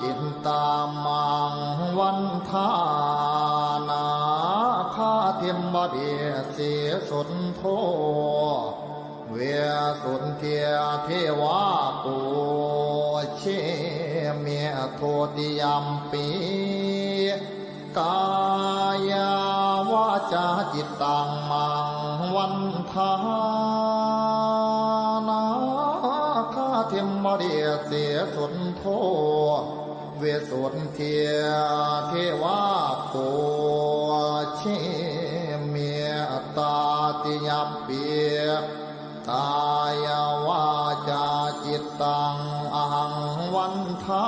จินตามังวันทานาคาเทมบดีเสสุนโทเวสุนเทียเทวาปูเชเมียโทติยัมปีกายาวาจาจิตตังมังวันทานาคาเทมบดีเสสุนโทเวสุนเทียเทวาปูเชเมียตาติยัมปีกายวาจาจิตตังอหังวันทา